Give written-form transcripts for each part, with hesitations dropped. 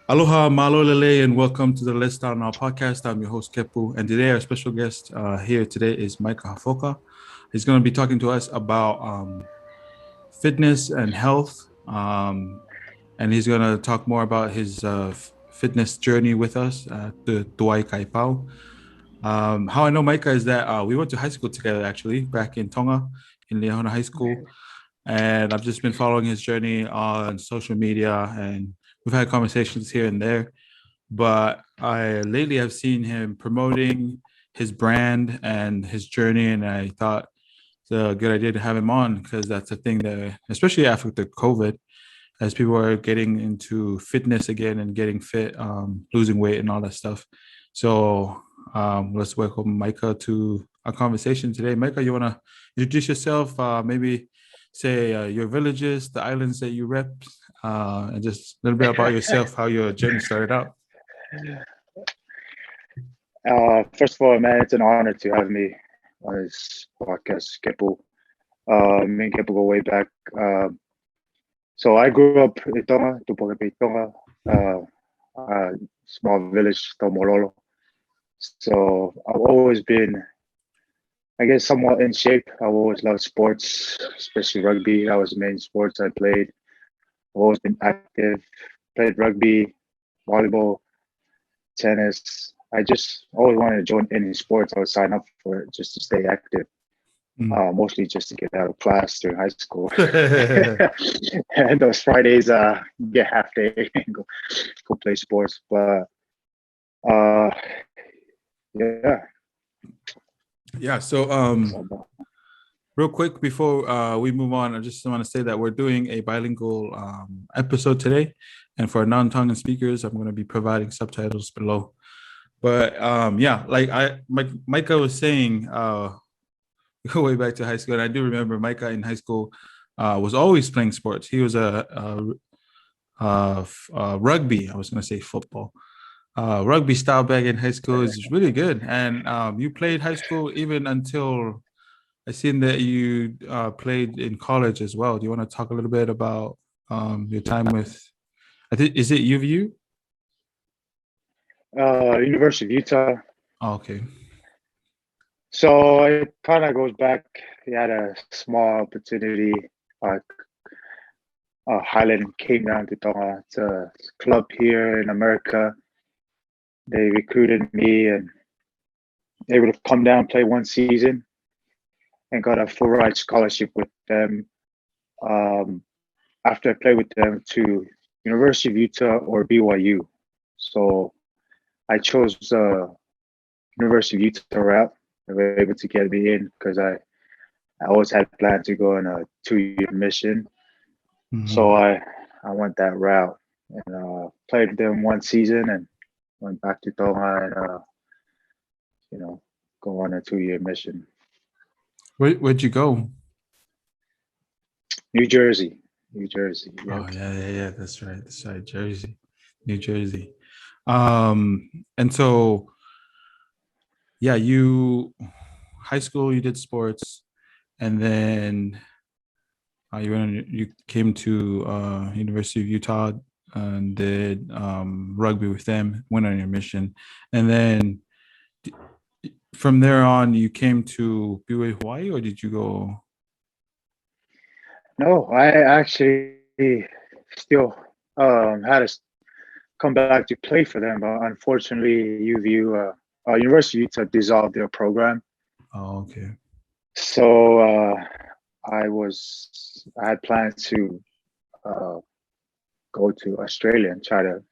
Aloha, malo lele, and welcome to the Let's Talanoa podcast. I'm your host, Kepu, and today our special guest here today is Maika Hafoka. He's going to be talking to us about fitness and health, and he's going to talk more about his fitness journey with us at the Tuai-Kae-Pau. How I know Maika is that we went to high school together, actually, back in Tonga, in Leona High School, and I've just been following his journey on social media, and we've had conversations here and there. But I lately have seen him promoting his brand and his journey, and I thought it's a good idea to have him on because that's a thing that, especially after the COVID, as people are getting into fitness again and getting fit, losing weight and all that stuff. So let's welcome Maika to our conversation today. Maika, you want to introduce yourself? Maybe say your villages, the islands that you rep, and just a little bit about yourself, how your journey started out. First of all, man, it's an honor to have me on this podcast, Kepu. Me and Kepu go way back. So I grew up in Tonga, Tonga, a small village, Tomololo. So I've always been, I guess, somewhat in shape. I've always loved sports, especially rugby. That was the main sports I played. I've always been active, played rugby, volleyball, tennis. I just always wanted to join any sports. I would sign up for it just to stay active. Mostly just to get out of class during high school. And those Fridays, get half day and go play sports. But yeah. Yeah. So real quick before we move on, I just want to say that we're doing a bilingual episode today, and for non-Tongan speakers, I'm going to be providing subtitles below. But yeah, like Maika was saying, go way back to high school, and I do remember Maika in high school was always playing sports. He was a rugby. I was going to say football. Rugby style back in high school is really good, and you played high school even until I seen that you played in college as well. Do you want to talk a little bit about your time with? I think is it UVU? University of Utah. Oh, okay. So it kind of goes back. He had a small opportunity. Highland came down to Tonga. It's a club here in America. They recruited me and able to come down, play one season, and got a full ride scholarship with them. After I played with them to University of Utah or BYU. So I chose University of Utah route. They were able to get me in because I always had planned to go on a 2-year mission. Mm-hmm. So I went that route and played with them one season and went back to Tonga and go on a 2-year mission. Where'd you go? New Jersey. Yeah. Oh yeah. That's right. Jersey, New Jersey. And so yeah, high school you did sports, and then you came to University of Utah and did rugby with them, went on your mission, and then from there on you came to BYU Hawaii, or did you go? No, I actually still had to come back to play for them, but unfortunately UVU University of Utah dissolved their program. Oh, okay. So I had plans to go to Australia and try to,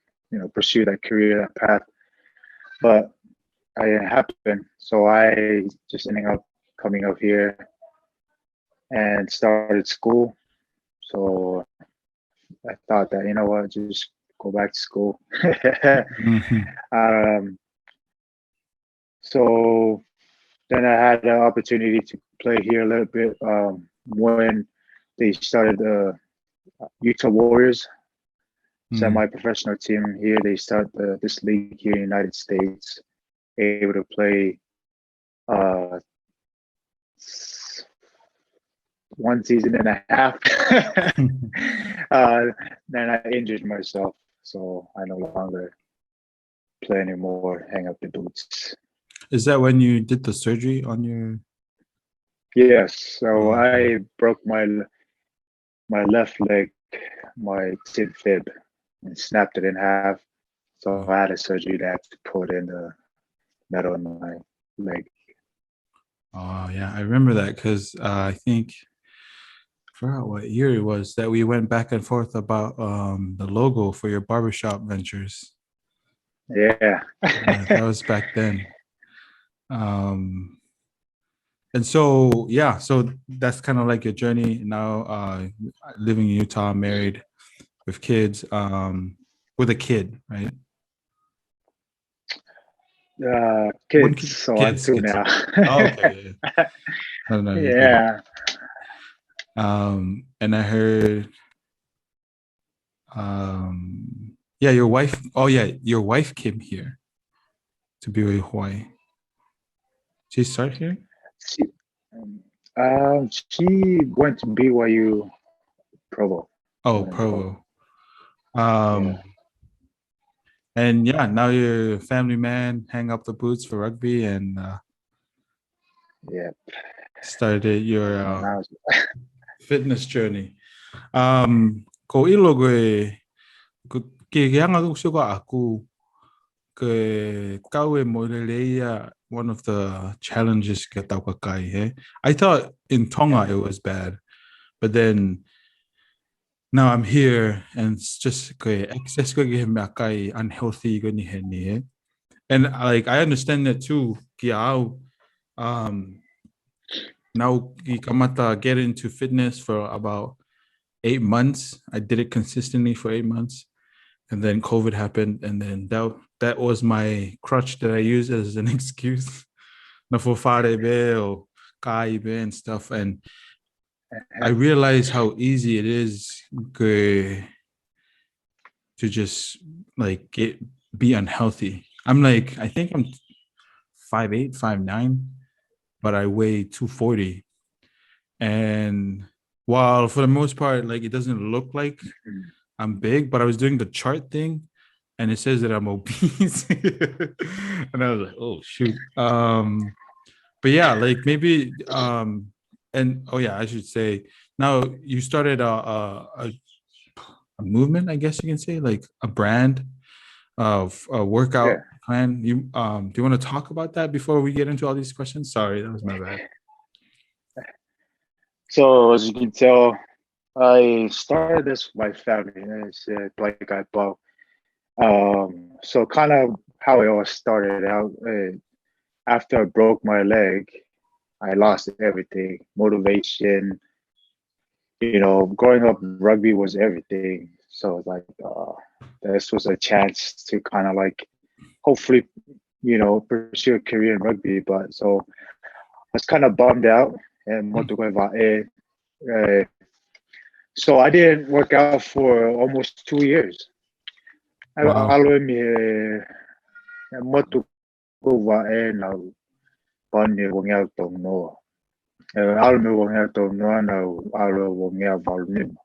pursue that career, that path. But it didn't happen. So I just ended up coming up here and started school. So I thought that, just go back to school. Mm-hmm. So then I had the opportunity to play here a little bit when they started the Utah Warriors, semi-professional team here. They start this league here in the United States, able to play one season and a half. Then I injured myself. so I no longer play anymore, hang up the boots. Is that when you did the surgery on your? Yes, so Oh, okay. I broke my left leg, my tib fib, and snapped it in half. So I had a surgery to have to put in the metal in my leg. Oh yeah, I remember that because I think I forgot what year it was that we went back and forth about the logo for your barbershop ventures. Yeah. Yeah, that was back then. Um, and so yeah, so that's kind of like your journey now, living in Utah, married with kids, with a kid, right? One Kids, kid, so I'm kids, two kids. now. Sorry. Oh, okay. Yeah. No, no, you're good. Yeah. And I heard, yeah, your wife. Oh, yeah, your wife came here to be with Hawaii. She started here. She, she went to BYU Provo. Oh, Went in Provo. Provo. Yeah. Um, and yeah, now you're a family man. Hang up the boots for rugby and Yeah. started your And I was, fitness journey. Ko ilo ke hanga ko aku ke kau e morelia one of the challenges ke tau kakai he. I thought in yeah. Tonga it was bad, but then now I'm here and it's just ke excess ko ke makai unhealthy ko ni he ni he. And like I understand that too. Ki au now ki kamata get into fitness for about 8 months. I did it consistently for 8 months. And then COVID happened, and then that was my crutch that I used as an excuse. Na for fare be or kai be and stuff. And I realized how easy it is to just like be unhealthy. I'm like, I think I'm 5'8", 5'9", but I weigh 240. And while for the most part, like it doesn't look like I'm big, but I was doing the chart thing and it says that I'm obese. And I was like, oh shoot. But yeah, like maybe and oh yeah, I should say now you started a movement, I guess you can say, like a brand of a Yeah. workout plan. You do you want to talk about that before we get into all these questions? Sorry, that was my bad. So as you can tell, I started this with my family. It's Tuai-Kae-Pau. So kind of how it all started out. After I broke my leg, I lost everything. Motivation, growing up, rugby was everything. So like, this was a chance to kind of like, hopefully, pursue a career in rugby. But so I was kind of bummed out and want to go about it. So I didn't work out for almost 2 years. Wow. Alo me motu ko wa e na pani wong out tong no. Alo me wong out tong no na alo wong out valmim.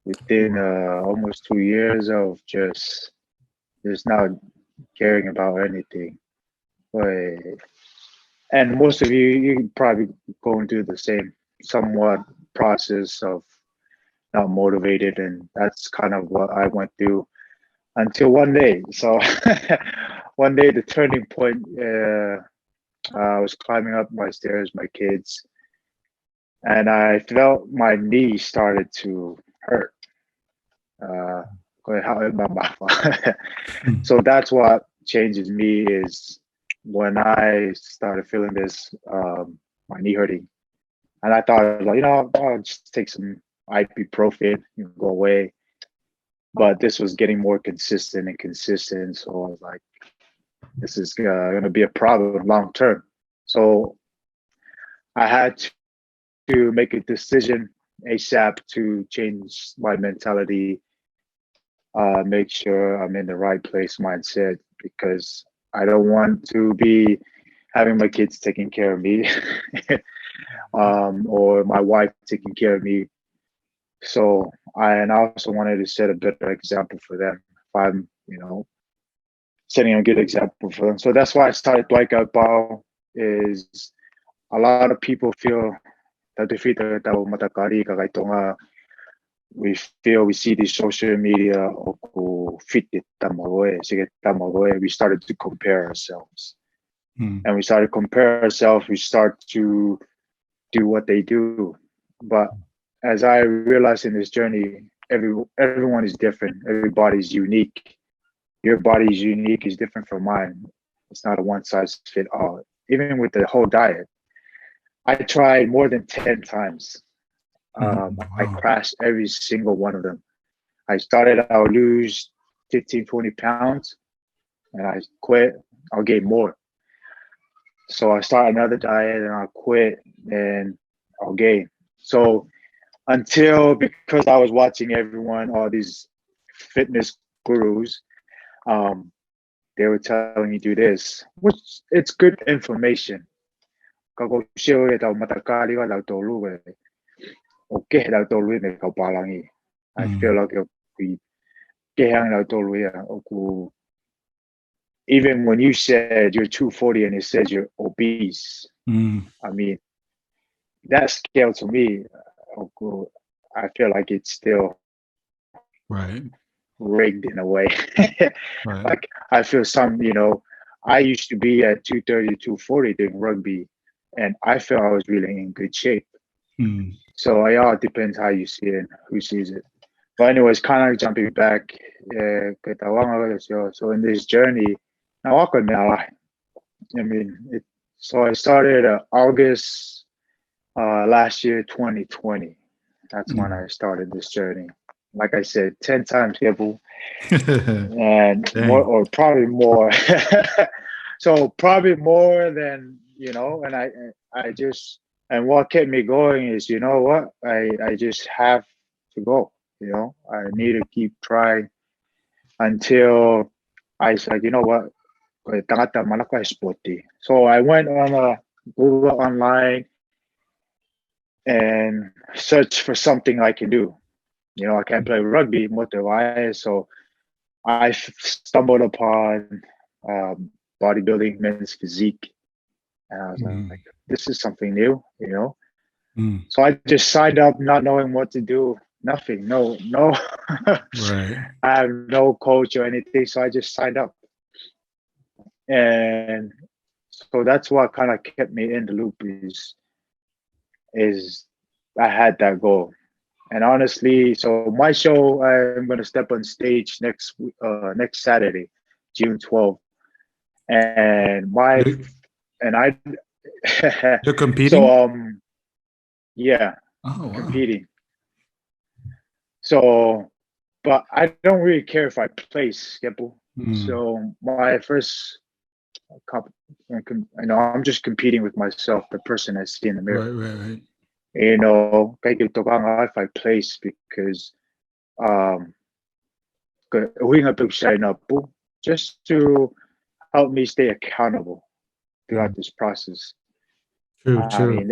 Within almost 2 years of just not caring about anything. And most of you probably going through the same somewhat process of not motivated, and that's kind of what I went through until one day. So one day, the turning point. I was climbing up my stairs, my kids, and I felt my knee started to hurt. Uh, so that's what changes me is when I started feeling this, my knee hurting, and I thought like, I'll just take some ibuprofen, go away. But this was getting more consistent and consistent, so I was like, this is going to be a problem long term. So I had to make a decision ASAP to change my mentality, make sure I'm in the right place mindset, because I don't want to be having my kids taking care of me or my wife taking care of me. So I also wanted to set a better example for them, I'm, setting a good example for them. So that's why I started Tuai-Kae-Pau. Is a lot of people feel that they feel that we see the social media or fit it we started to compare ourselves. And we started to compare ourselves, we start to do what they do. But as I realized in this journey, everyone is different. Everybody's unique. Your body is unique, is different from mine. It's not a one size fit all. Even with the whole diet, I tried more than 10 times. Wow. I crashed every single one of them. I started, I'll lose 15, 20 pounds, and I quit, I'll gain more. So I start another diet and I'll quit and I'll gain. So because I was watching everyone, all these fitness gurus, they were telling me do this, which it's good information. I feel like even when you said you're 240 and it says you're obese, I mean, that scale to me, I feel like it's still rigged in a way. Like I feel I used to be at 230, 240 doing rugby, and I felt I was really in good shape. So it depends how you see it and who sees it. But anyways, kind of jumping back, so in this journey, so I started August last year, 2020. That's when I started this journey. Like I said, 10 times people, and more, or probably more. So probably more than, and what kept me going is, I just have to go, I need to keep trying until I said, so I went on Google online and searched for something I can do. I can't play rugby, so I stumbled upon bodybuilding, men's physique, and I was like, this is something new, So I just signed up, not knowing what to do, nothing, no, I have no coach or anything, so I just signed up. And so that's what kind of kept me in the loop is I had that goal. And honestly, so my show, I'm going to step on stage next Saturday, June 12th. And You're competing? So, yeah, competing. So, but I don't really care if I place, Kepu. So my first, I'm just competing with myself, the person I see in the mirror. Right. If I place, because just to help me stay accountable throughout this process. True. I mean,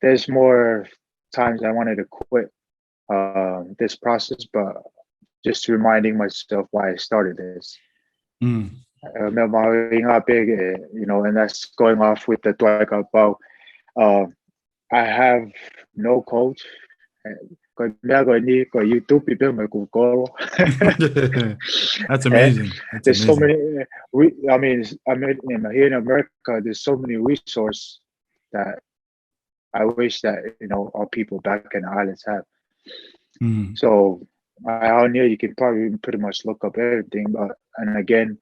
there's more times I wanted to quit this process, but just reminding myself why I started this. And that's going off with the Tuai-Kae-Pau. I have no coach. YouTube, That's amazing. There's so many. Here in America, there's so many resources that I wish that our people back in the islands have. So out here, you can probably pretty much look up everything, and again,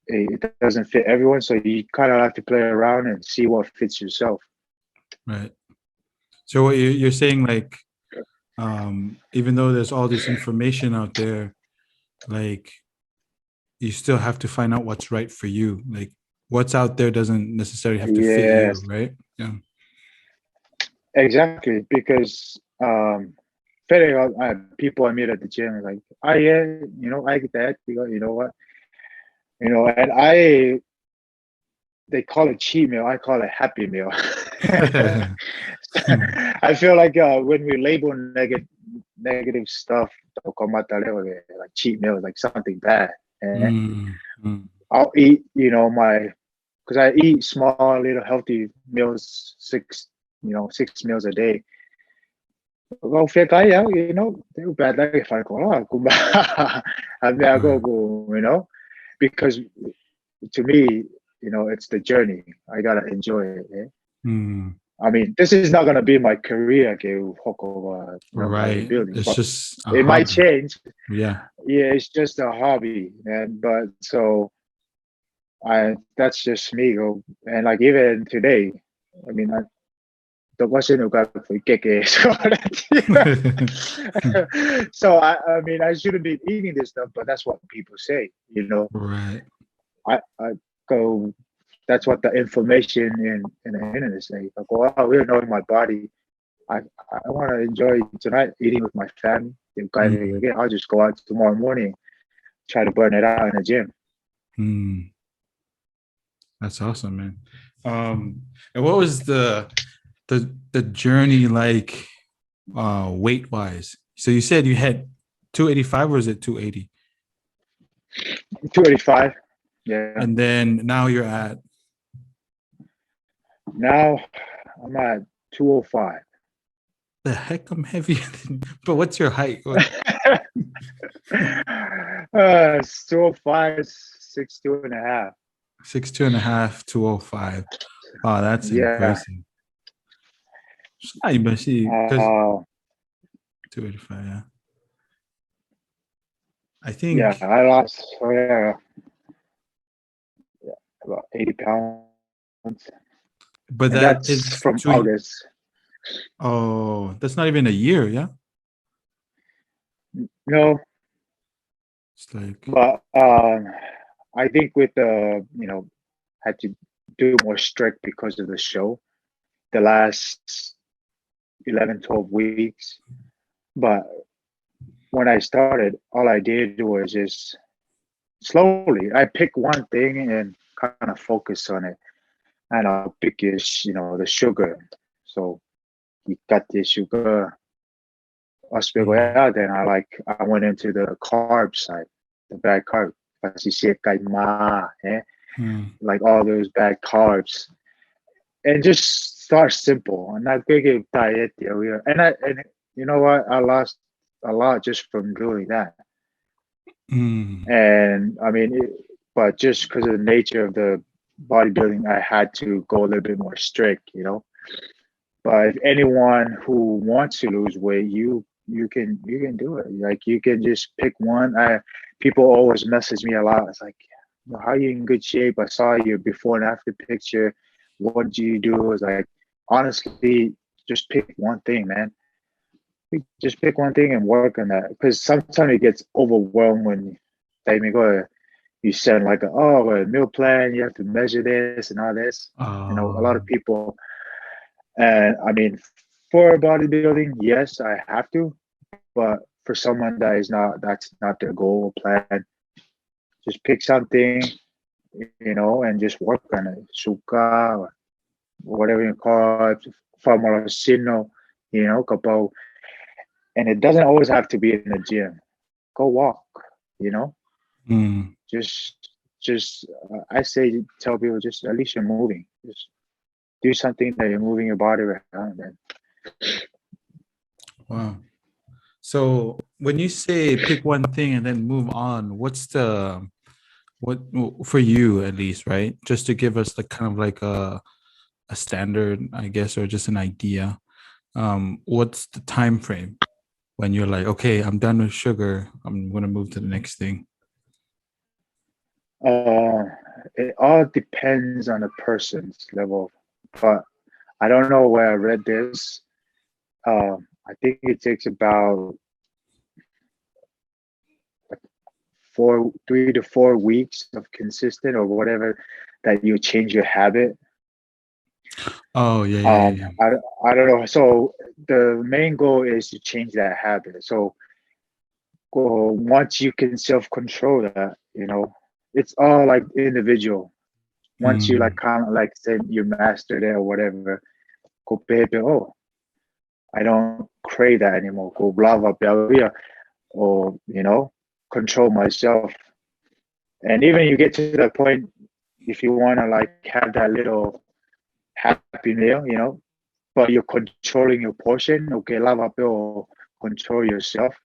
it doesn't fit everyone, so you kind of have to play around and see what fits yourself. Right. So what you're saying, like, even though there's all this information out there, like, you still have to find out what's right for you. Like, what's out there doesn't necessarily have to fit you, right? Yeah. Exactly, because people I meet at the gym are like, I get that. What? And they call it cheat meal. I call it happy meal. I feel like when we label negative stuff, like cheat meals, like something bad, and Mm, mm, I'll eat, because I eat small, little healthy meals, 6 meals a day. Well, kaya, they're bad like if I go, I right. go, because to me, it's the journey. I gotta enjoy it. Eh? Mm, I mean, this is not gonna be my career, okay, right. bodybuilding, It's but just a it might hobby. change. Yeah. Yeah, it's just a hobby, man. But so that's just me. And like even today, I mean, the question you got for keke. So I mean, I shouldn't be eating this stuff, but that's what people say. Right. I go. That's what the information in the internet say. I go, oh, we're knowing my body. I I want to enjoy tonight eating with my family. Mm, Again, I'll just go out tomorrow morning, try to burn it out in the gym. mm. That's awesome, man. And what was the journey like weight wise? So you said you had 285 or is it 280? 285. Yeah. And then now you're at Now I'm at 205. the heck I'm heavier than, but what's your height? What? 205, 6'2" and a half. 6'2" and a half, 205. Wow, that's Yeah. impressive. I because Uh, 285, yeah. I yeah, think, I lost, about 80 pounds. but And that that's is from two. August. Oh, that's not even a year, yeah. No, It's like, but I think with had to do more strict because of the show the last 11, 12 weeks. But when I started, all I did was just slowly, I pick one thing and kind of focus on it. And I'll pick is, the sugar. So you got the sugar, mm, then I went into the carb side, the bad carb. mm, Like all those bad carbs. And just start simple. And not big diet. And you know what? I lost a lot just from doing that. mm, And I mean, but just because of the nature of the bodybuilding, I had to go a little bit more strict. But if anyone who wants to lose weight, you can do it. Like you can just pick one. People always message me a lot. It's like, how are you in good shape? I saw your before and after picture. What do you do? It's like honestly, just pick one thing, man. Just pick one thing and work on that. Because sometimes it gets overwhelmed when they go. You send like a meal plan. You have to measure this and all this. A lot of um, people and I mean, for bodybuilding, yes, I have to. But for someone that's not their goal or plan, just pick something, and just work on it. Suka or whatever you call it, formula kapo. And it doesn't always have to be in the gym. Go walk, you know. mm. Just, I say tell people just at least you're moving. Just do something that you're moving your body around. And Wow. So when you say pick one thing and then move on, what's the what for you at least, right? Just to give us like kind of like a standard, I guess, or just an idea. What's the time frame when you're like, okay, I'm done with sugar, I'm gonna move to the next thing? Uh, it all depends on the person's level, but I don't know where I read this. I think it takes about 3 to 4 weeks of consistent or whatever that you change your habit. Oh yeah, yeah, yeah, yeah. I don't know. So the main goal is to change that habit. So once you can self control that, it's all like individual. Once you like Mm, kind of like say you mastered it or whatever, oh, I don't crave that anymore. Go blah blah blah blah, or control myself. And even you get to that point, if you want to like have that little happy meal, but you're controlling your portion, okay, lava or control yourself,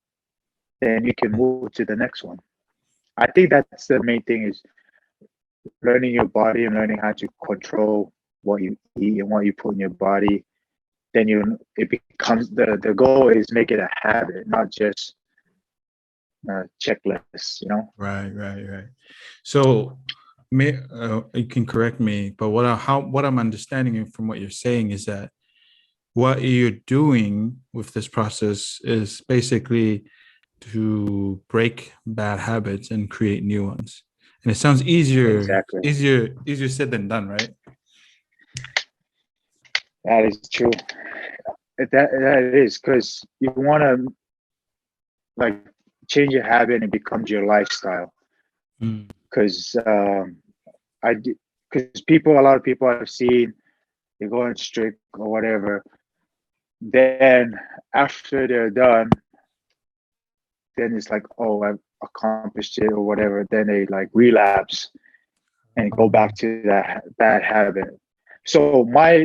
then you can move to the next one. I think that's the main thing is learning your body and learning how to control what you eat and what you put in your body. Then it becomes the goal is make it a habit, not just a checklist. Right. So, you can correct me, but what I'm understanding from what you're saying is that what you're doing with this process is basically to break bad habits and create new ones. And it sounds Exactly. easier said than done, right? That is true. That is because you want to like change your habit and it becomes your lifestyle. Mm. Because because a lot of people I've seen, they're going strict or whatever. Then after they're done, then it's like, oh, I've accomplished it or whatever. Then they like relapse and go back to that bad habit. So my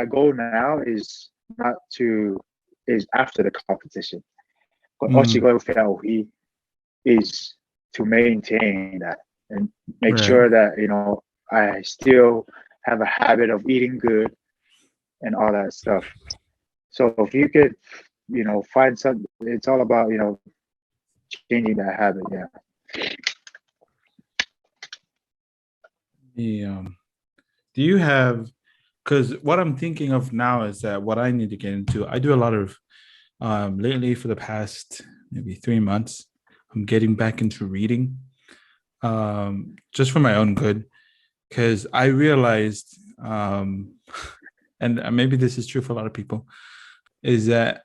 goal now is not to is after the competition. But Mm. is to maintain that and make sure Right. that I still have a habit of eating good and all that stuff. So if you could, find some, it's all about changing that habit. Yeah. The Do you have, because what I'm thinking of now is that what I need to get into, I do a lot of lately for the past maybe 3 months, I'm getting back into reading, just for my own good, because I realized, and maybe this is true for a lot of people, is that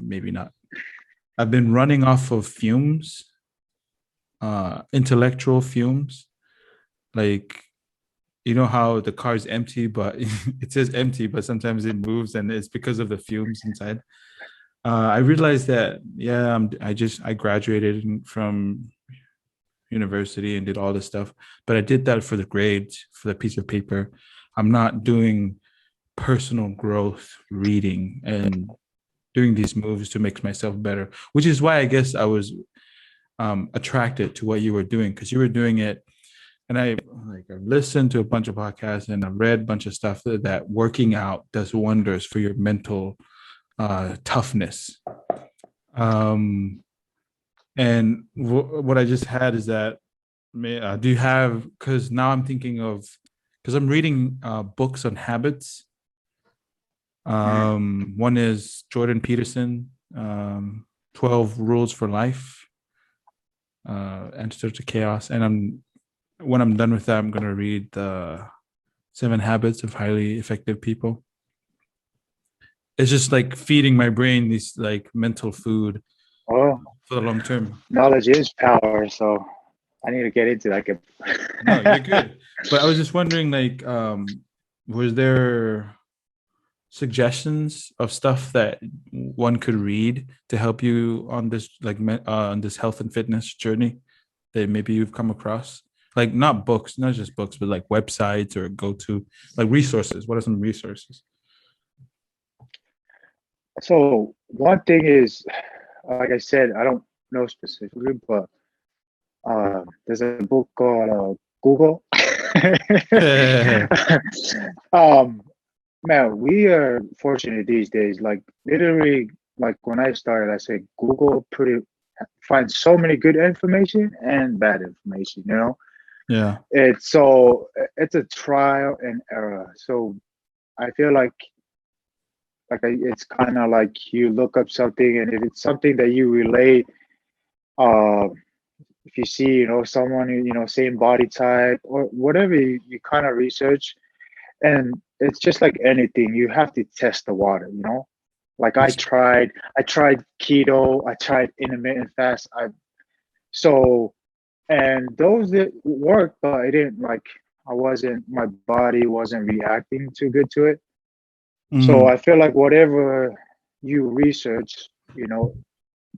maybe not. I've been running off of fumes, intellectual fumes, like you know how the car is empty, but it says empty, but sometimes it moves, and it's because of the fumes inside. I realized that yeah, I graduated from university and did all this stuff, but I did that for the grades, for the piece of paper. I'm not doing personal growth reading and doing these moves to make myself better, which is why I guess I was attracted to what you were doing, because you were doing it. And I've listened to a bunch of podcasts and I've read a bunch of stuff that working out does wonders for your mental toughness. Um, and what I just had is that, do you have, because now I'm thinking of, because I'm reading books on habits. One is Jordan Peterson, 12 Rules for Life, Answer to Chaos. And when I'm done with that, I'm going to read the 7 Habits of Highly Effective People. It's just like feeding my brain these like mental food Oh, for the long term. knowledge is power. So I need to get into No, you're that. good. But I was just wondering, like, was there suggestions of stuff that one could read to help you on this on this health and fitness journey that maybe you've come across? Like not books, not just books, but like websites or go to like resources. What are some resources? So one thing is, like I said, I don't know specifically, but there's a book called Google. um, Man, we are fortunate these days. Like literally, like when I started, I said Google pretty finds so many good information and bad information. Yeah. It's a trial and error. So I feel like it's kind of like you look up something, and if it's something that you relate, uh, if you see someone same body type or whatever, you kind of research, and it's just like anything, you have to test the water. Like I tried keto, I tried intermittent fast, so and those that worked, but I didn't like, my body wasn't reacting too good to it. So Mm. I feel like whatever you research, you know,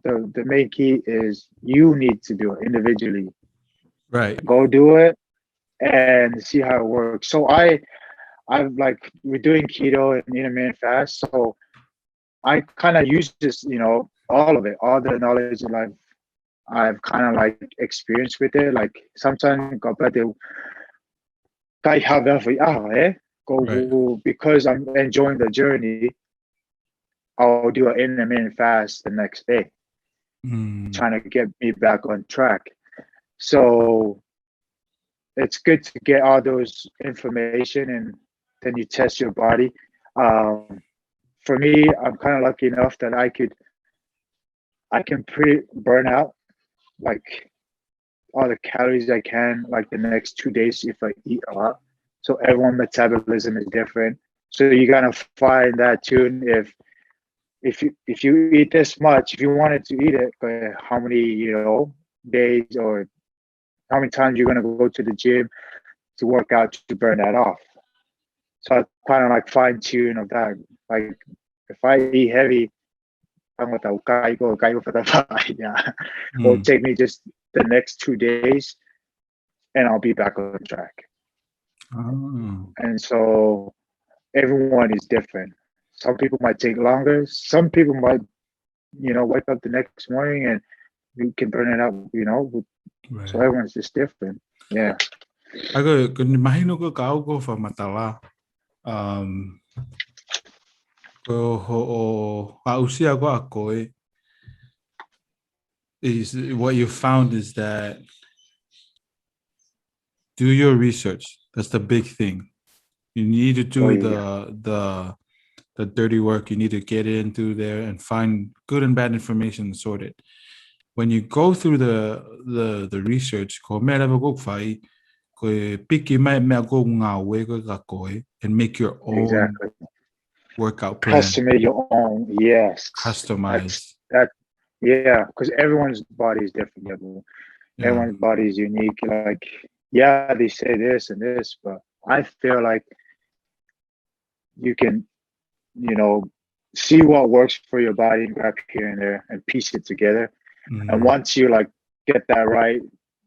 the main key is you need to do it individually. Right. Go do it and see how it works. So I've like we're doing keto and intermittent fast. So I kind of use this, all of it, all the knowledge that I've kind of like experienced with it. Like sometimes Right. because I'm enjoying the journey, I'll do an intermittent fast the next day, Mm. trying to get me back on track. So it's good to get all those information and then you test your body. Um, for me, I'm kind of lucky enough that I can pre burn out like all the calories I can like the next 2 days if I eat a lot. So everyone's metabolism is different. So you gotta find that tune if you eat this much, if you wanted to eat it, how many days or how many times you're gonna go to the gym to work out to burn that off. So I kind of like fine tune of that. Like if I eat heavy, yeah, it'll Mm. take me just the next 2 days and I'll be back on track. Oh. And so everyone is different. Some people might take longer. Some people might, wake up the next morning and you can burn it up. So Right. everyone's just different. Yeah. Agora, quando imagino que o algo fa matala. Um, o a usia go a koe is what you found is that do your research. That's the big thing. You need to Oh do yeah. the dirty work. You need to get into there and find good and bad information and sort it. When you go through the research, ko mea lewa go fai, ko piki mai mea go ngā we ko ka koe and make your own Exactly. workout plan, Custom made your own. Yes. customized. That. Yeah. Because everyone's body is different. Yeah, bro. Yeah. Everyone's body is unique. Like, yeah, they say this and this, but I feel like you can, you know, see what works for your body and grab here and there and piece it together. And Mm, once you like get that right,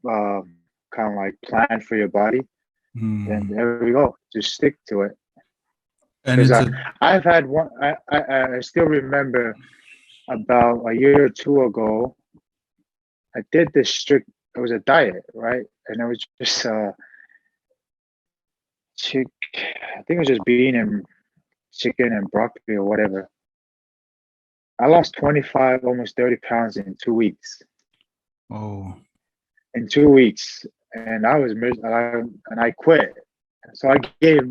kind of like plan for your body, then mm. there we go. Just stick to it. And Because it's a I've had one. I still remember about a year or two ago. I did this strict. It was a diet, right? And it was just chick. I think it was just bean and chicken and broccoli or whatever. I lost 25, almost 30 pounds in 2 weeks. oh In 2 weeks, and I was and I quit. So I gained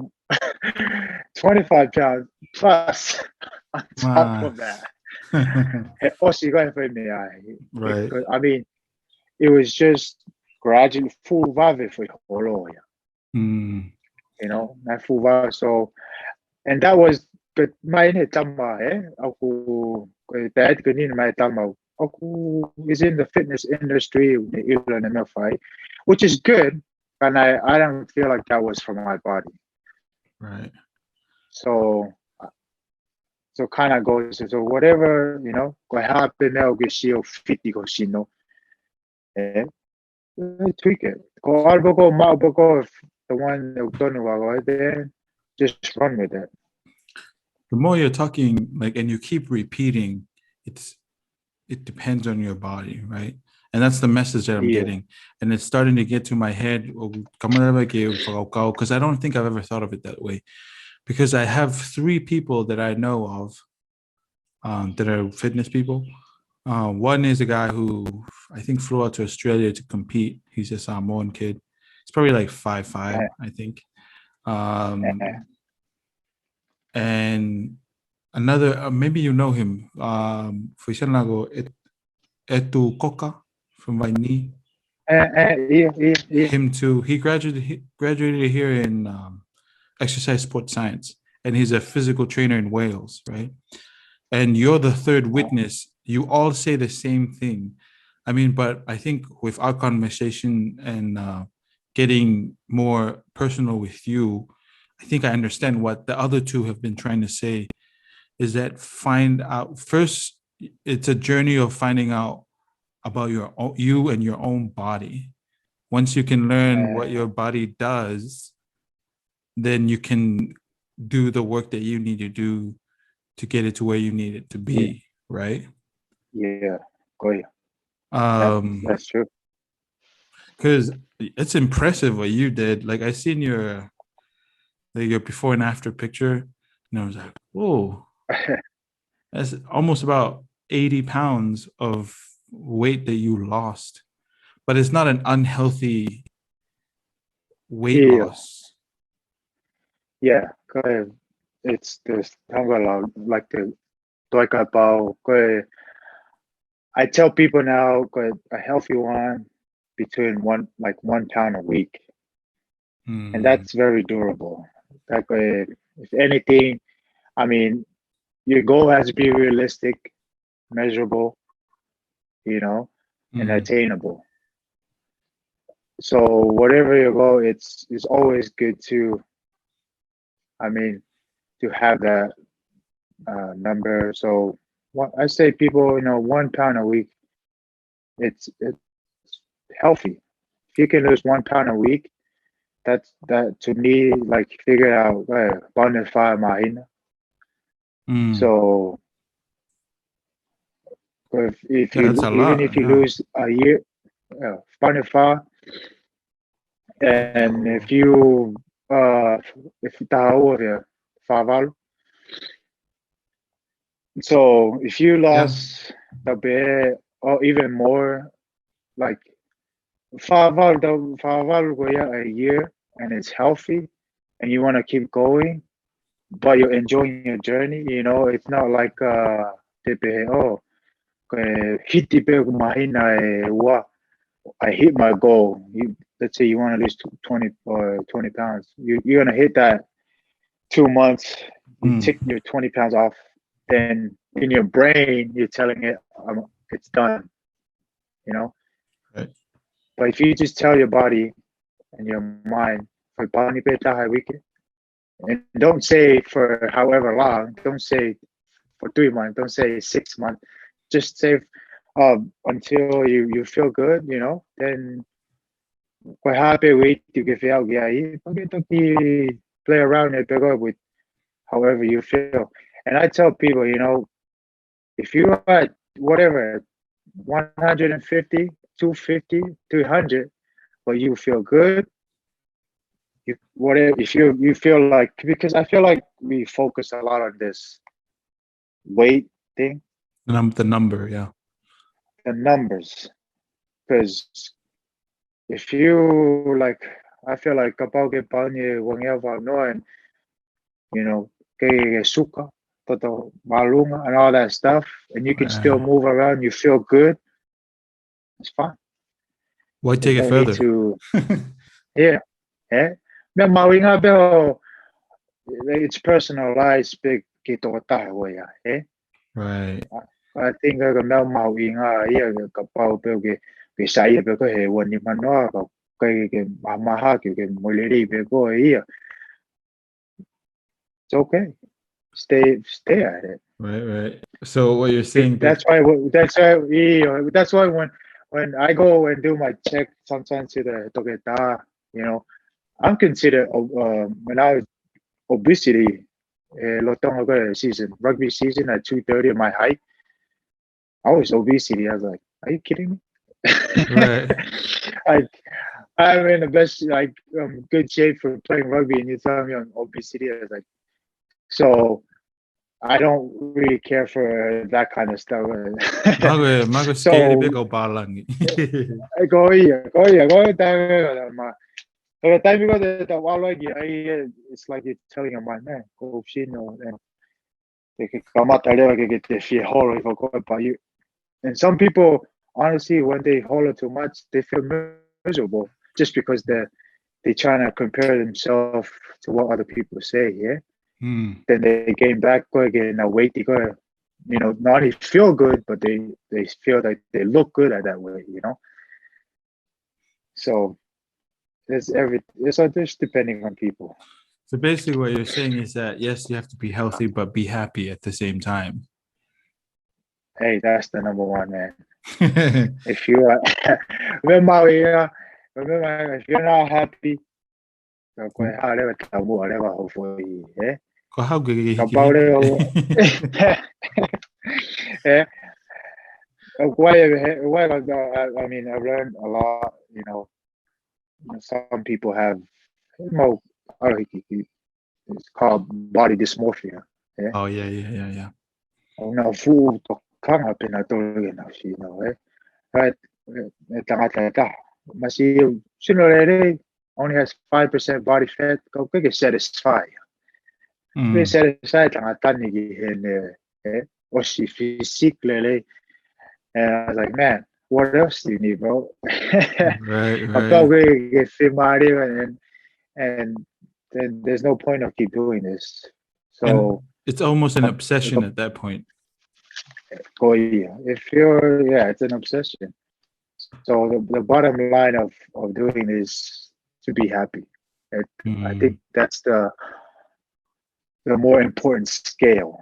25 pounds plus on top my of that. Also, you got to me. right. I mean, it was just gradually full valve for Mm, not full valve. So, and that was good. My tama ako dad kanin my tama. Ako is in the fitness industry, which is good, and I don't feel like that was for my body. right. So kind of goes so whatever go happen now get shield 50 go shino eh tweak it go albogo mabogo if the one that don't know then just run with it. The more you're talking, like, and you keep repeating, it depends on your body, right? And that's the message that I'm Yeah. getting. And it's starting to get to my head because I don't think I've ever thought of it that way. Because I have three people that I know of that are fitness people. One is a guy who I think flew out to Australia to compete. He's a Samoan kid. He's probably like 5'5", eh, I think. eh, And another, maybe you know him, Etu Koka from Vaini. yeah. Him too. He graduated here in exercise sports science, and he's a physical trainer in Wales, right? And you're the third witness. You all say the same thing. I mean, but I think with our conversation and getting more personal with you, I think I understand what the other two have been trying to say, is that find out first, it's a journey of finding out about you and your own body. Once you can learn what your body does, then you can do the work that you need to do to get it to where you need it to be, right? Yeah, go ahead. That's true. Because it's impressive what you did. Like I seen your before and after picture, and I was like, whoa, that's almost about 80 pounds of weight that you lost. But it's not an unhealthy weight Yeah, loss. yeah, go ahead. It's this like the Tuai-Kae-Pau. Go ahead. I tell people now, go ahead, a healthy one between 1 pound a week, and that's very durable. That go ahead. If anything, I mean, your goal has to be realistic, measurable, and attainable. So whatever your goal, it's always good to, I mean, to have that number. So I say people, 1 pound a week, it's healthy. If you can lose 1 pound a week, that to me, like figure out bonify mahina. So if Yeah, you that's a even lot. if you Yeah. lose a year, bonify, and if tahu the faval. So if you Yeah. lost the bear or even more, like faval a year and it's healthy and you want to keep going, but you're enjoying your journey, it's not like oh hit the big mahina what I hit my goal. Let's say you want to lose 20 or 20 pounds. You're gonna hit that 2 months. You take your 20 pounds off. Then in your brain, you're telling it it's done. You know. Right. But if you just tell your body and your mind for bani beta weekend, and don't say for however long. Don't say for 3 months. Don't say 6 months. Just say until you feel good. Then quite happy with you get feel yeah. Play around it with however you feel. And I tell people, if you are at whatever 150, 250, 300, but you feel good, whatever if you feel like, because I feel like we focus a lot on this weight thing, The number, yeah. the numbers. Because if you like, I feel like kapag panye wangeva no, and que suka, toto malunga and all that stuff, and you can still move around, you feel good, it's fine. Why take There's it no need further? to, yeah. Me mawinga beo, it's personalized big kito tayo ya, Right. I think cái mèo màu yên cái bao beo cái sai beo cái hệ quân nhưng mà nó cái mà ha cái mỗi lady beo cái it's okay. Stay at it. Right. So what you're saying, That's why when I go and do my check sometimes to the Togeta, I'm considered when I was obesity, lotong season rugby season at 230 my height. I was obesity. I was like, are you kidding me? right. like I'm in the best good shape for playing rugby, and you tell me I'm obesity. I was like, so I don't really care for that kind of stuff. Mago scary So big balang. go by the time you go to the wild it's like you're telling your mind, man, go and they can come out there get the shit whole if I go by you. And some people, honestly, when they holler too much, they feel miserable just because they're trying to compare themselves to what other people say. Yeah. Then they gain back go again. Now wait, they go. Not only feel good, but they feel like they look good at that way. So it's just depending on people. So basically, what you're saying is that yes, you have to be healthy, but be happy at the same time. Hey, that's the number one, man. If you are, remember, if you're not happy, hopefully, eh? Ko hau ke hiki Kapau eh? I mean, I've learned a lot. Some people have, it's called body dysmorphia. Yeah. Oh yeah. Full to kanga pinatuloy na siya, eh? Right? Tanga. Similarly, only has 5% body fat. Go get satisfied. Get satisfied. Tanga tani eh? Or she physically. And I was like, man, what else do you need, bro? Right. I felt really get fit body, and then there's no point of keep doing this. So and it's almost an obsession at that point. Oh yeah, it's an obsession. So the bottom line of doing is to be happy. I think that's the more important scale.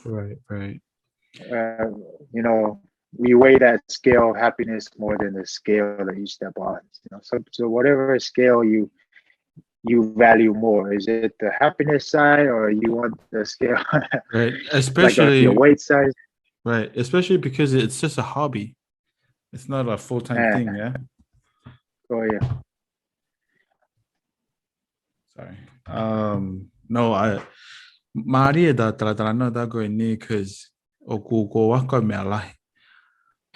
Right. We weigh that scale of happiness more than the scale that you step on. So whatever scale you value more, is it the happiness side or you want the scale Right. like Especially your weight size? right. Especially because it's just a hobby. It's not a full-time thing, yeah. Oh yeah. Sorry. No, Maria da Talanoa da go ni because oku ko waka me alai.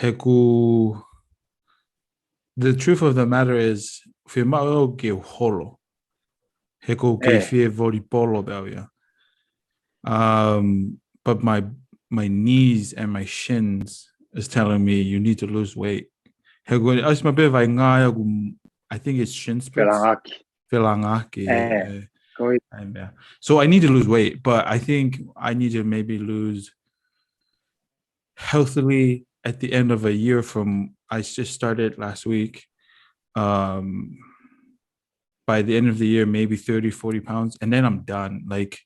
Heku. The truth of the matter is, firma o ge holo. Heku ge fie volleyball bell. But my knees and my shins is telling me you need to lose weight. I think it's shin splints. Filangaki. So I need to lose weight, but I think I need to maybe lose healthily at the end of a year from I just started last week. By the end of the year, maybe 30, 40 pounds, and then I'm done. Like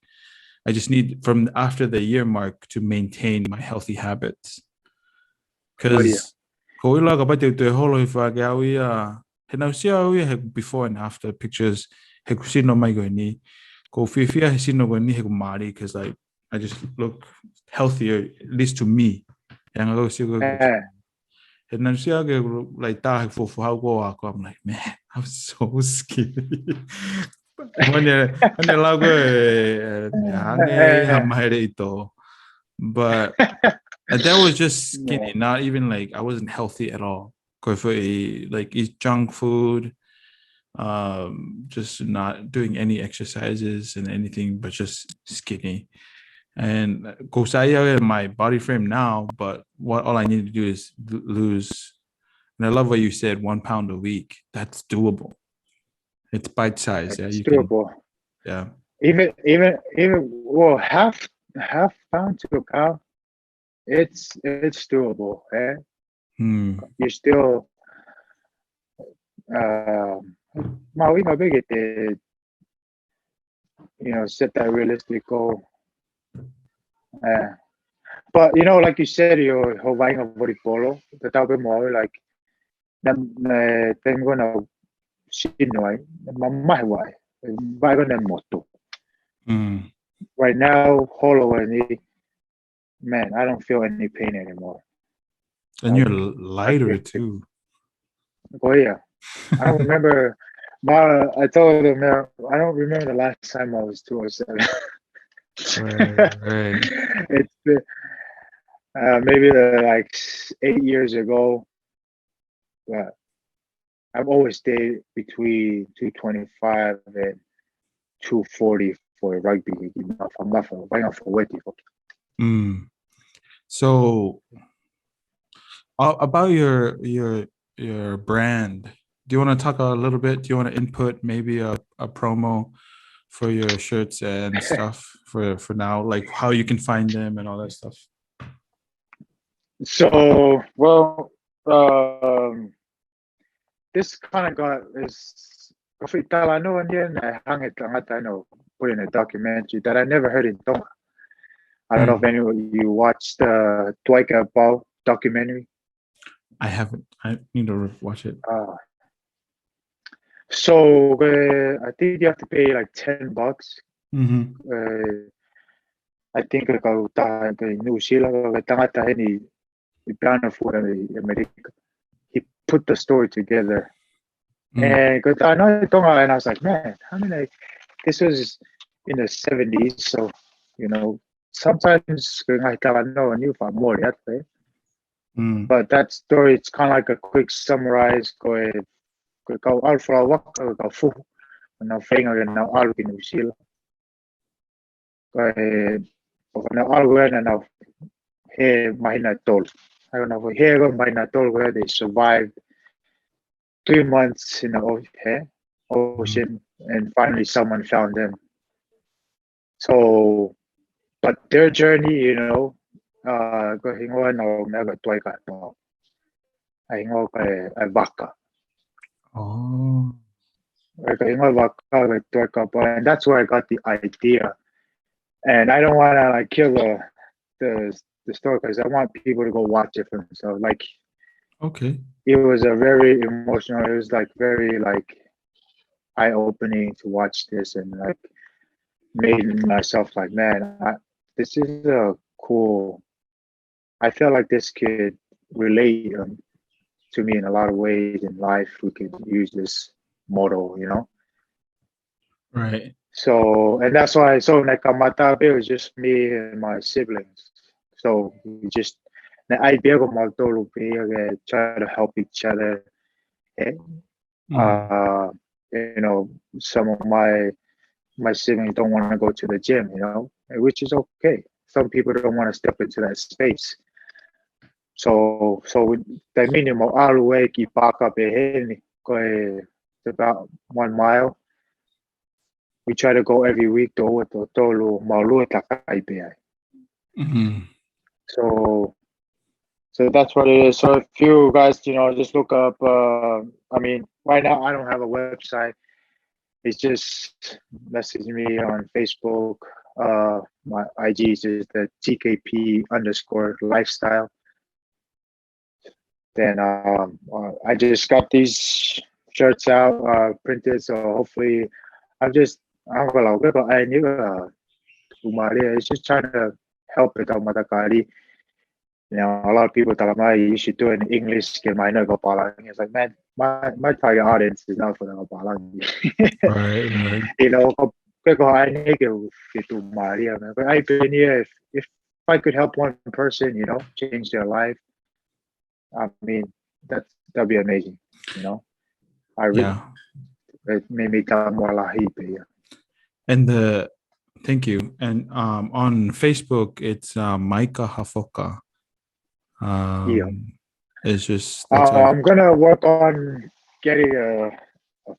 I just need from after the year mark to maintain my healthy habits. Because before and after pictures, because like I just look healthier, at least to me. And like that for how go I'm like, man, I'm so skinny. But and that was just skinny, not even like I wasn't healthy at all. Like eat junk food, just not doing any exercises and anything, but just skinny. And Kosaya my body frame now, but what all I need to do is lose. And I love what you said, 1 pound a week. That's doable. It's bite size. It's doable. Yeah. Even half pound to a pound, it's doable. Eh? You still set that realistic goal. But like you said, you're Hawaii volleyball. The type of more like tengo na sinoy mamahwai bago na moto. Right now, Holo man, I don't feel any pain anymore. And you're lighter too. Oh yeah, I don't remember. I told him, man, I don't remember the last time I was 207. Right. It's been, maybe like 8 years ago, but I've always stayed between 225 and 240 for rugby. I'm not for weighty. So about your brand, do you want to talk a little bit? Do you want to input maybe a promo for your shirts and stuff for now, like how you can find them and all that stuff? So, well, this kind of got this. Coffee Talanoa and I hung it I know put in a documentary that I never heard in Tonga. I don't know if Mm. any of you watched the Tuai-Kae-Pau documentary. I haven't. I need to watch it. So I think you have to pay like $10. Mm-hmm. I think kau ta New Zealand kau tangata ni ipiano for America. He put the story together. Mm. And I know Tonga, and I was like, man, I mean, like, this was in the 70s, so you know, sometimes I know a new more that way. Mm. But that story, it's kind of like a quick summarize. Go alpha waka go fu na fainga na alu ki New Zealand. Na alu na he mahina tol. I don't know here go mahina tol where they survived 3 months in the ocean, and finally someone found them. So, but their journey, you know, ko hingo na mega Tuai-Kae-Pau. Ay hingo kay Vaca. Oh. Ko hingo Vaca kay Tuai-Kae-Pau, and that's where I got the idea. And I don't want to like kill the story because I want people to go watch it for themselves. Like, Okay. it was a very emotional. It was like very like eye opening to watch this, and like made myself like, man, this is a cool. I feel like this could relate to me in a lot of ways in life. We could use this model, you know. Right. So, and that's why. So, Nakamata, it was just me and my siblings. So we just, I be able to try to help each other. eh. Mm. You know, some of my siblings don't want to go to the gym, you know, which is okay. Some people don't want to step into that space. So the minimum all way keep back up it's about 1 mile. We try to go every week to tolu maulu takaipe. Mm-hmm. So so that's what it is. So if you guys, you know, just look up I mean, right now I don't have a website. It's just message me on Facebook. My IG is just the TKP underscore lifestyle. Then I just got these shirts out printed, so hopefully I'm gonna I need it's just trying to help it out matakali. You know, a lot of people tell me you should do it in English. Get my no go palang. It's like, man, my target audience is not for the palang. Right. Right. You know, I need to Maria. But I've been here. If I could help one person, you know, change their life, I mean, that'd be amazing. You know, Yeah. it made me tell more lahipe. And thank you. And on Facebook, it's Maika Hafoka. Yeah. It's just that's a I'm gonna work on getting a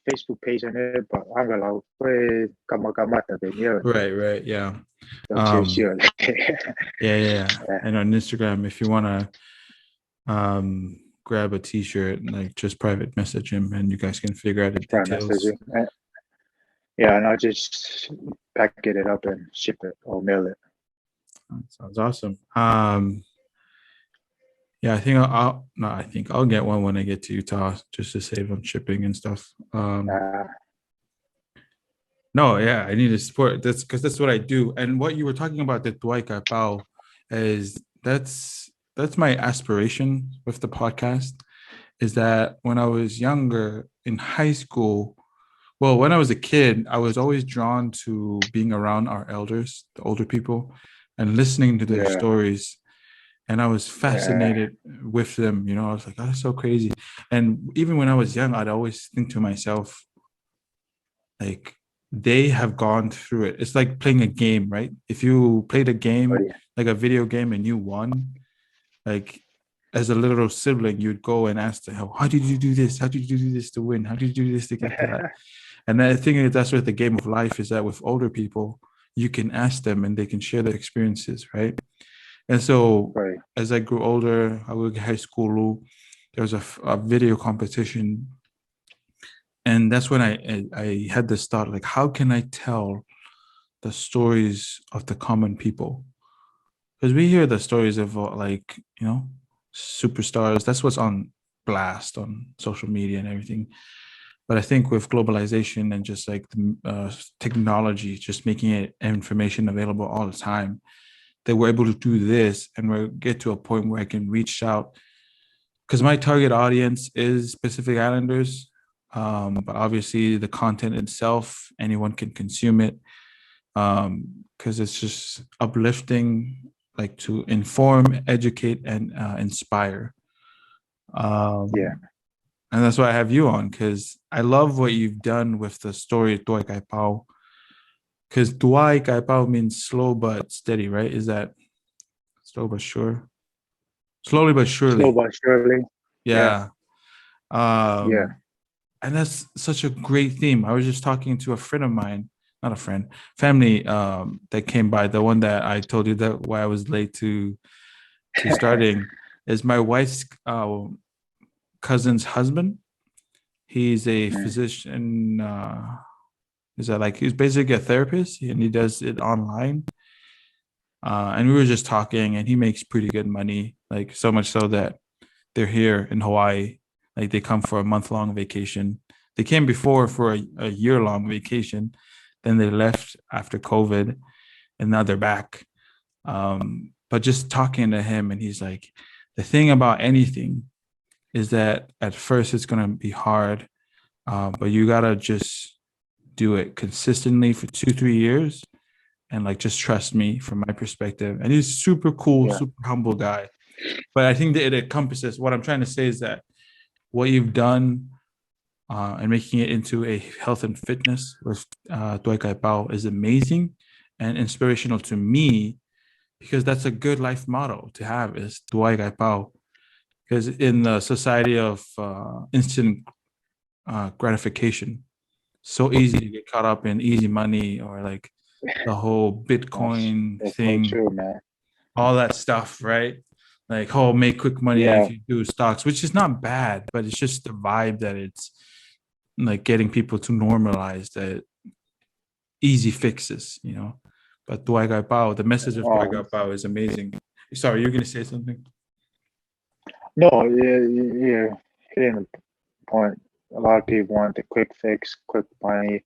Facebook page on it, but I'm gonna put kamakamata then right. Right. Yeah. sure. Yeah. Yeah. And on Instagram, if you want to grab a T-shirt and like just private message him, and you guys can figure out the Prime message. details. Yeah, and I'll just packet it up and ship it or mail it. Sounds awesome. Yeah, I think I think I'll get one when I get to Utah just to save on shipping and stuff. No, yeah, I need to support this because that's what I do. And what you were talking about the Tuai-Kae-Pau is that's my aspiration with the podcast is that when I was younger in high school, well, when I was a kid, I was always drawn to being around our elders, the older people, and listening to their Yeah, stories. And I was yeah, fascinated with them. You know, I was like, oh, that's so crazy. And even when I was young, I'd always think to myself, like, they have gone through it. It's like playing a game, right? If you played a game, buddy. like a video game, and you won, like as a little sibling, you'd go and ask them, how did you do this? How did you do this to win? How did you do this to get that? And I think that's what the game of life is that with older people, you can ask them and they can share their experiences, right? And so Buddy. as I grew older, I would high school, there was a video competition And that's when I had this thought, like, how can I tell the stories of the common people? Because we hear the stories of like, superstars. That's what's on blast on social media and everything. But I think with globalization and just like the technology, just making it information available all the time, that we're able to do this and we get to a point where I can reach out. Because my target audience is Pacific Islanders, but obviously the content itself, anyone can consume it, because it's just uplifting, like to inform, educate, and inspire. Yeah. Um, and that's why I have you on, because I love what you've done with the story of Tuai-Kae-Pau. Because Tuai-Kae-Pau means slow but steady, right? Is that slow but sure? Slowly but Slow surely. but surely. Yeah. Yeah. Yeah. Um, and that's such a great theme. I was just talking to a friend of mine, not a friend, family, that came by. The one that I told you that why I was late to starting is my wife's cousin's husband. He's a Mm. physician. Is that like he's basically a therapist and he does it online. And we were just talking, and he makes pretty good money, like so much so that they're here in Hawaii. Like they come for a month-long vacation. They came before for a year-long vacation, then they left after COVID, and now they're back. But just talking to him, and he's like, the thing about anything is that at first it's gonna be hard, but you gotta just do it consistently for 2 3 years, and like just trust me from my perspective. And he's super cool, Yeah. super humble guy. But I think that it encompasses what I'm trying to say is that what you've done, and making it into a health and fitness with Tuai-Kae-Pau is amazing and inspirational to me, because that's a good life motto to have is Tuai-Kae-Pau. Because in the society of instant gratification, so easy to get caught up in easy money or like the whole That's Bitcoin that's so thing, true, man. all that stuff, right? Like, oh, make quick money if Yeah. you do stocks, which is not bad, but it's just the vibe that it's like getting people to normalize that easy fixes. But Tuai-Kae-Pau, the message of Um, Tuai-Kae-Pau is amazing. Sorry, you're going to say something? no, yeah, yeah, hitting the point. A lot of people want the quick fix, quick money.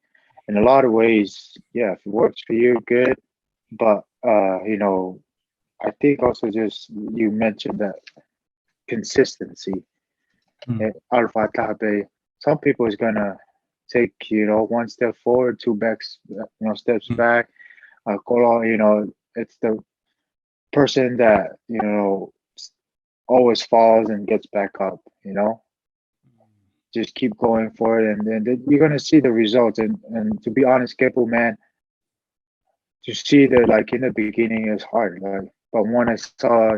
In a lot of ways, yeah, if it works for you, good. But I think also just you mentioned that consistency. Mm, Alpha Tabe. Some people is gonna take one step forward, two backs, steps mm, back. Kolo, it's the person that always falls and gets back up. Just keep going for it, and then you're gonna see the results. And to be honest, Kepo, man, to see the like in the beginning is hard. Like, but when I saw,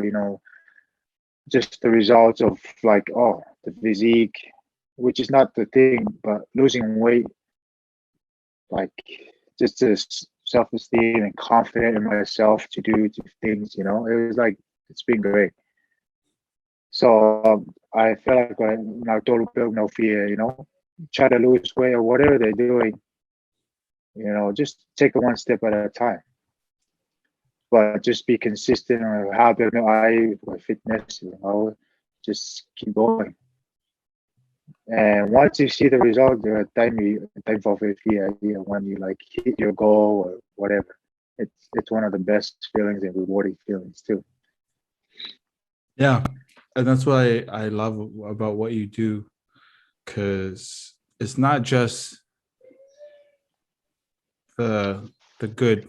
just the results of like, oh, the physique, which is not the thing, but losing weight, like just this self-esteem and confident in myself to do things. It was like it's been great. So I feel like now total build no fear. Try to lose weight or whatever they're doing. Just take it one step at a time. But just be consistent or habit with fitness. Just keep going. And once you see the result, the time for it, yeah, when you like hit your goal or whatever, it's one of the best feelings and rewarding feelings too. yeah. And that's why I love about what you do, because it's not just the the good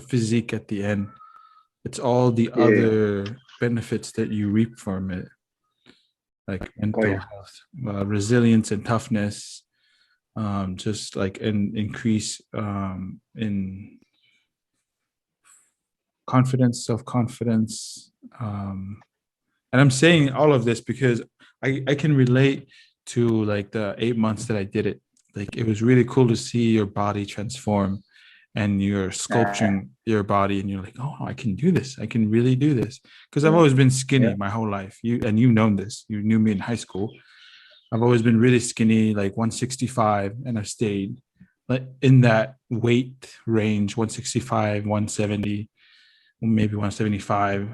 physique at the end. It's all the Yeah. other benefits that you reap from it, like Oh mental yeah. health, resilience, and toughness. Just like an increase in confidence, self-confidence. And I'm saying all of this because I can relate to like the 8 months that I did it. Like it was really cool to see your body transform and you're Uh, sculpting your body and you're like, oh, I can do this. I can really do this. Because I've yeah. always been skinny Yeah. my whole life. You've known this. You knew me in high school. I've always been really skinny, like 165, and I've stayed like in that weight range, 165, 170, maybe 175.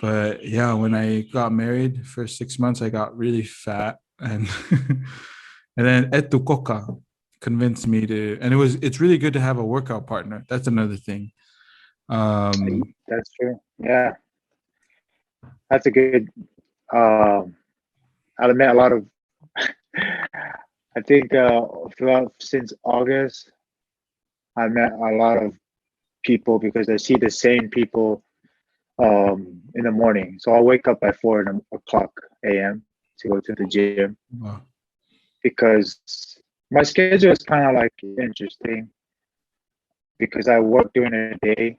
But yeah, when I got married for 6 months, I got really fat, and and then Etukoka convinced me to, and it's really good to have a workout partner. That's another thing. That's true. Yeah, that's a good. Um, I'll admit a lot of. I think throughout since August, I met a lot of people because I see the same people in the morning. So I'll wake up at 4 o'clock a.m. to go to the gym Wow. because my schedule is kind of like interesting because I work during the day.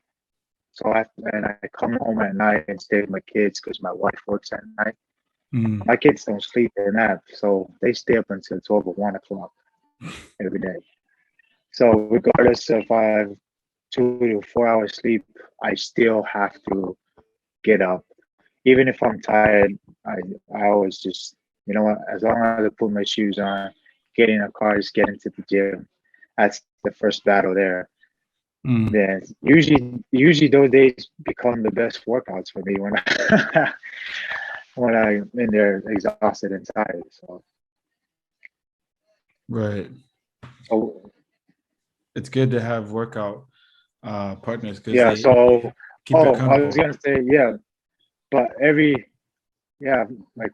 So and I come home at night and stay with my kids because my wife works at night. Mm. My kids don't sleep or nap, so they stay up until 12 or 1 o'clock every day. So regardless if I have 2 to 4 hours sleep, I still have to get up. Even if I'm tired, I I always just, you know what, as long as I put my shoes on, get in a car, just get into the gym. That's the first battle there. Mm. Then usually those days become the best workouts for me when I when I'm in there exhausted and tired. Right. So It's good to have workout partners because yeah, they so keep you I was accountable. gonna say yeah, but yeah, like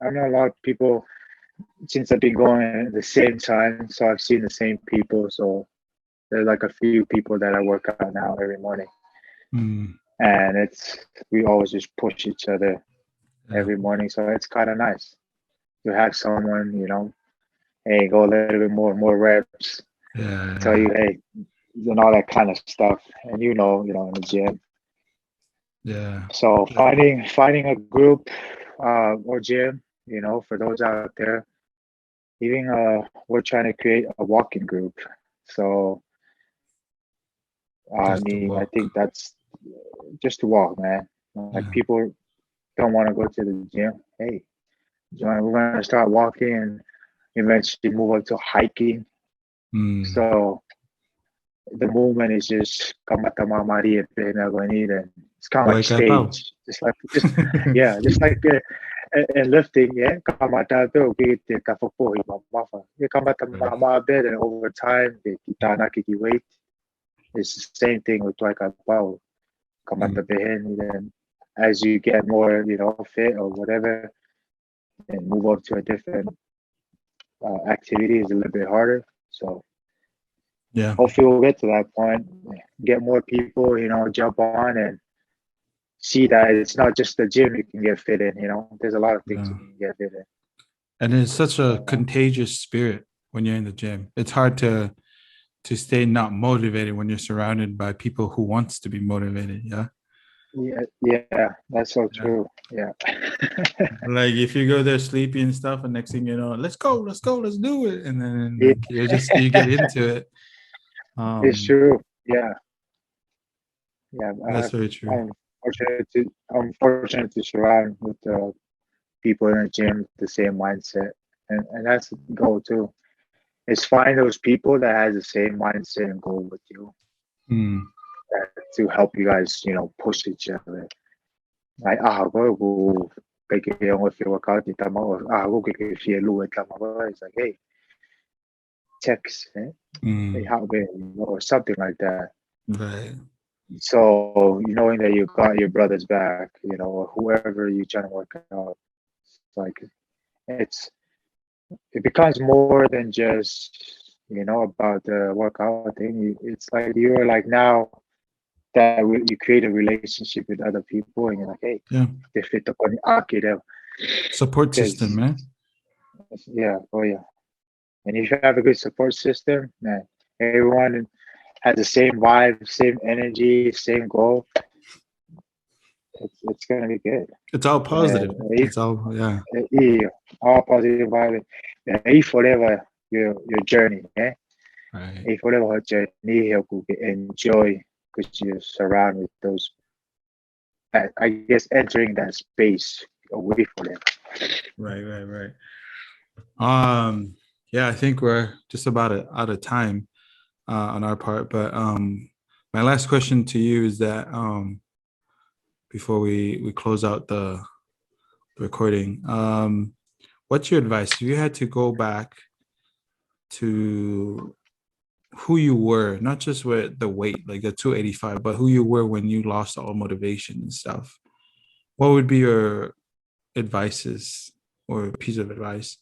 I know a lot of people since I've been going at the same time, so I've seen the same people. So there's like a few people that I work out now every morning, Mm. and we always just push each other Yeah. every morning. So it's kind of nice to have someone, hey, go a little bit more reps, tell Yeah. you, hey, and all that kind of stuff, and in the gym. Yeah. So finding a group or gym, for those out there, even we're trying to create a walking group. So I Just to mean, I walk. think that's just to walk, man. Like Yeah. people don't want to go to the gym. Hey, we're gonna start walking and eventually move on to hiking. Mm. So the movement is just kamata mamari and it's kind of like Tuai-Kae-Pau. stage, just yeah, just like and lifting, yeah. Kamata to get kafopo mamafa. Kamata Right. mama bed and over time the kitana kiki weight. It's the same thing with Tuai-Kae-Pau. Mm. Kamata behen. Then as you get more, fit or whatever, and move on to a different activity is a little bit harder. So Yeah. hopefully we'll get to that point, get more people, jump on and see that it's not just the gym you can get fit in. There's a lot of things Yeah. you can get fit in. And it's such a So, contagious spirit when you're in the gym. It's hard to stay not motivated when you're surrounded by people who wants to be motivated. Yeah. yeah, that's so Yeah. true. Yeah, Like if you go there sleepy and stuff, and next thing you know, let's go, let's do it. And then like you get into it. it's Um, true. Yeah, yeah. that's very true. I'm fortunate to surround with people in the gym with the same mindset, and that's the goal too. Is find those people that has the same mindset and goal with you Mm. to help you guys, push each other. Like go if you work out go if you it's like hey text hey Mm. how or something like that. Right. So knowing that you got your brother's back, or whoever you trying to work out, it's like it's it becomes more than just about the workout thing. It's like you're like now that you create a relationship with other people, and you're like, hey, Yeah. they fit up on the Support system, because man. yeah, oh yeah. And if you have a good support system, man, everyone has the same vibe, same energy, same goal. It's gonna be good. It's all And positive. It's all yeah. yeah, all positive vibe. And if forever your journey, eh? Right. If forever your journey, you could enjoy because you're surrounded with those. I guess entering that space away from them. Right. Yeah, I think we're just about out of time on our part. But my last question to you is that before we close out the recording, what's your advice? If you had to go back to who you were, not just with the weight, like the 285, but who you were when you lost all motivation and stuff, what would be your advices or piece of advice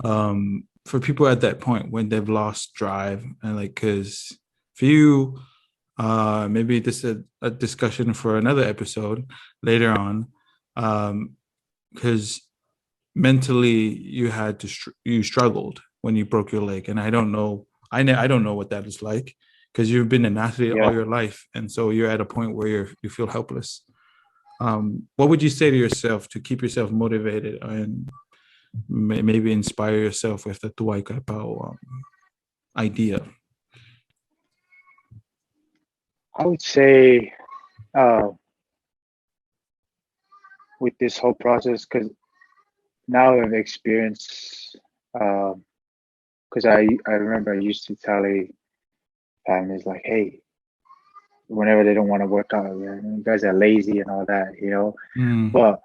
for people at that point when they've lost drive? And like, because for you, maybe this is a discussion for another episode later on, because mentally you had to you struggled when you broke your leg, and I don't know, I don't know what that is like, because you've been an athlete all your life, and so you're at a point where you feel helpless. What would you say to yourself to keep yourself motivated and maybe inspire yourself with the Tuai-Kae-Pau idea? I would say with this whole process, because now I've experienced, because I remember I used to tell families like, hey, whenever they don't want to work out, you guys are lazy and all that, but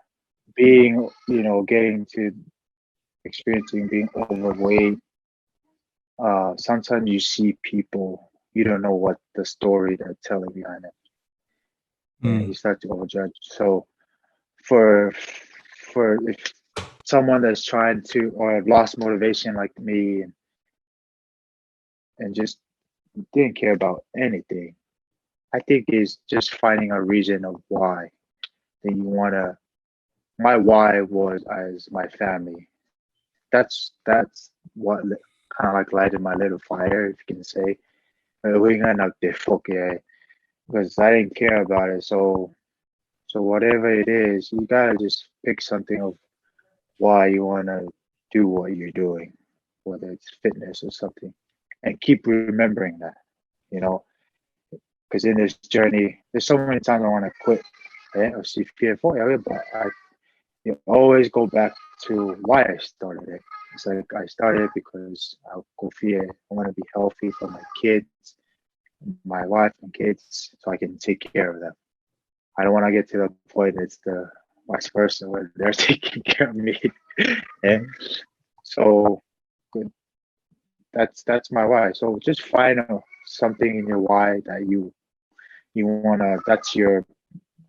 being, getting to experiencing being overweight, sometimes you see people, you don't know what the story they're telling behind it. And you start to overjudge. So for if someone that's trying to or have lost motivation like me and just didn't care about anything, I think is just finding a reason of why that you wanna. My why was as my family. That's what kind of like lighted my little fire, if you can say. Because I didn't care about it. So whatever it is, you gotta just pick something of why you wanna do what you're doing, whether it's fitness or something, and keep remembering that, because in this journey, there's so many times I want to quit, or see fearful, but you always go back to why I started it. It's like I started because I go fear. I want to be healthy for my kids, my wife and kids, so I can take care of them. I don't want to get to the point it's the vice versa where they're taking care of me. And so good. That's my why. So just find something in your why that you wanna. That's your,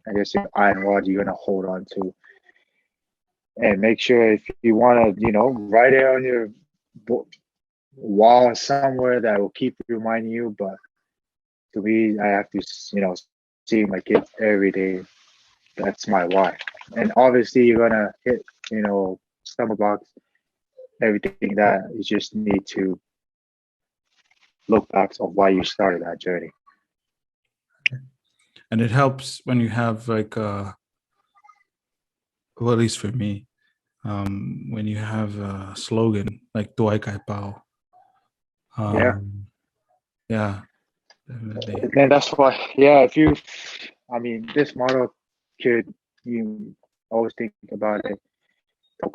I guess, your iron rod you're gonna hold on to, and make sure if you wanna, write it on your wall somewhere that will keep reminding you. But to me, I have to, see my kids every day. That's my why. And obviously, you're gonna hit, stomach box, everything that you just need to look back of why you started that journey. And it helps when you have like well, at least for me, when you have a slogan like Tuai-Kae-Pau. Yeah, definitely. And that's why, if you, this motto could, you always think about it. Like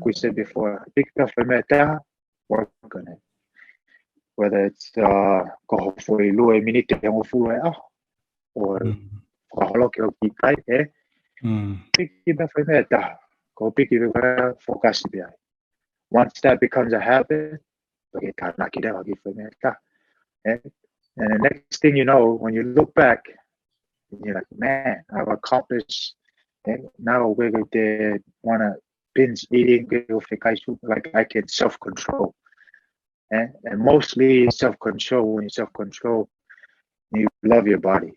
we said before, work on it. Whether it's or once that becomes a habit, and the next thing you know, when you look back, you're like, man, I've accomplished. And now we're going to want to binge eating, like I can self-control. And mostly self-control, when you self-control, you love your body.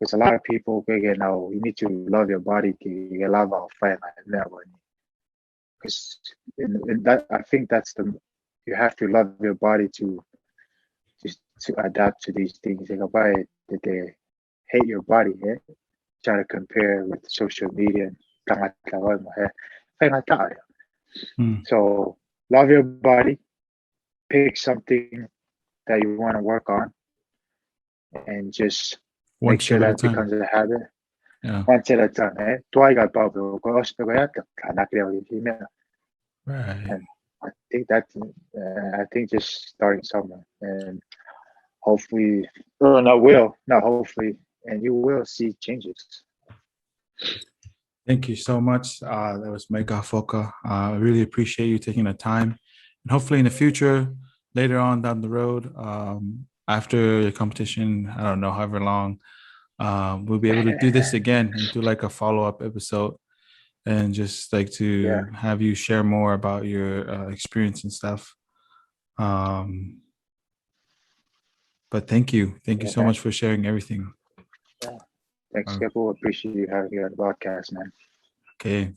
Because a lot of people, you need to love your body to love our family. Because that, I think that's you have to love your body to adapt to these things. That they hate your body, try to compare with social media. So love your body, pick something that you want to work on, and just One make sure step at a that time. becomes a habit. Yeah. One step at a time. Tuai-Kae-Pau 배우고 싶어야 가나그래요 힘이야. Right. And I think that's I think just starting somewhere, and hopefully, or not hopefully, and you will see changes. Thank you so much. That was Maika Hafoka. I really appreciate you taking the time. And hopefully in the future, later on down the road, after the competition, I don't know, however long, we'll be able to do this again and do like a follow-up episode and just like Yeah. to have you share more about your experience and stuff. But thank you. Thank you so much for sharing everything. Yeah. Thanks, Kepo. Appreciate you having me on the podcast, man. Okay.